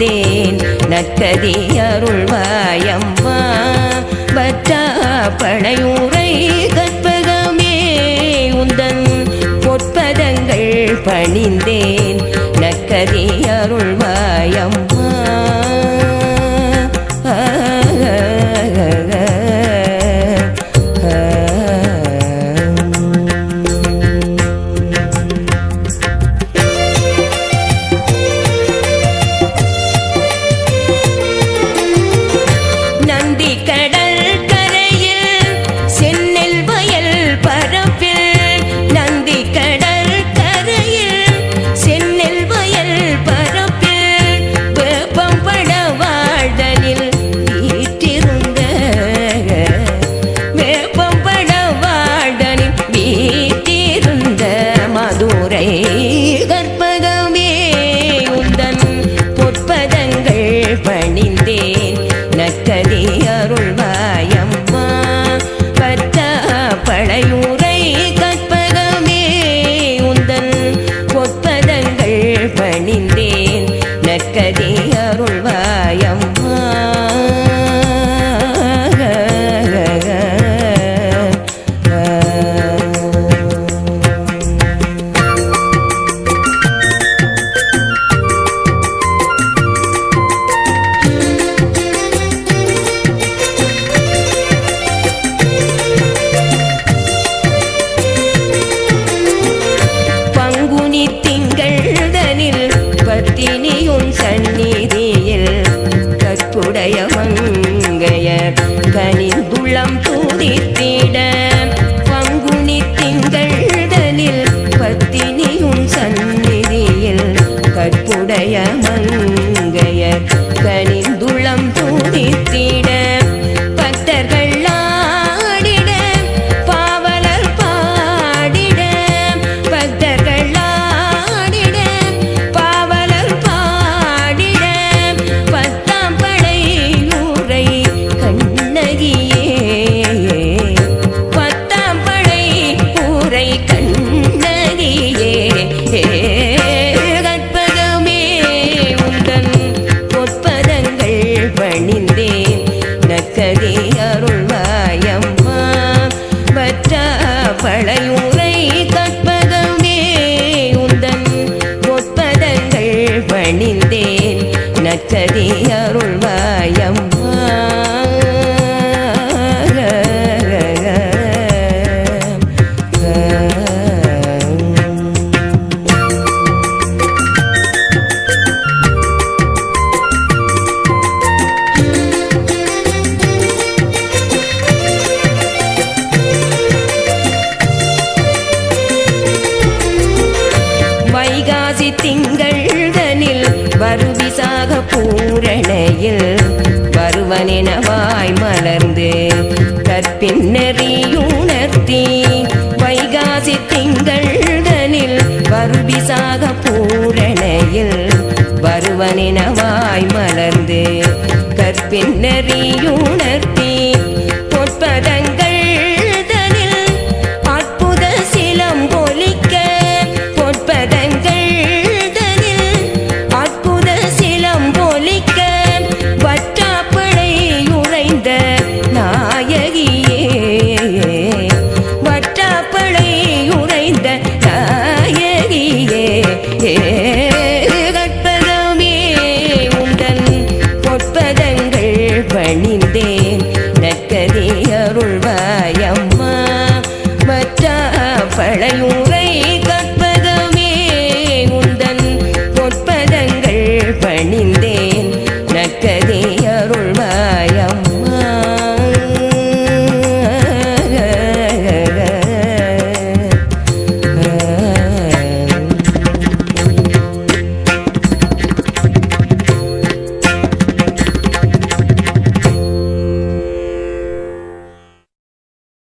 பணிந்தேன் நற்கதி அருள்வாயம்மா வற்றா பனையூரை கற்பகமே உந்தன் பொற்பதங்கள் பணிந்தேன் நற்கதி அருள்வாயம்மா கற்பகமே உந்தன் பொற்பதங்கள் பணிந்தேன் நற்கதி அருள்வாயம்மா வற்றா பனையூரை கற்பகமே உந்தன் பொற்பதங்கள் பணிந்தேன் நற்கதி அருள்வாயம்மா பத்தினியும் சந்நிதியில் கற்புடைய மங்கையர் கனிந்துளம் துதித்திட பங்குனி திங்கள்தனில் பத்தினியும் சந்நிதியில் கற்புடைய மங்கையர் கனிந்துளம் துதித்திட பக்தர்கள் ஆடிட பாவலர் பாடிட பக்தர்கள் கற்பகமே உந்தன் பொற்பதங்கள் பணிந்தேன் நற்கதி அருள்வாயம்மா வற்றா பனையூரை கற்பகமே உந்தன் பொற்பதங்கள் பணிந்தேன் நற்கதி அருள்வாயம்மா வைகாசி திங்கள்தனில் வருவிசாக பூரணையில் வருவனெனவாய் மலர்ந்து கற்பின் நெறியுணர்த்தி வைகாசி திங்கள்தனில் வருவிசாக பூரணையில் வருவனெனவாய் மலர்ந்து கற்பின் நெறியுணர்த்தி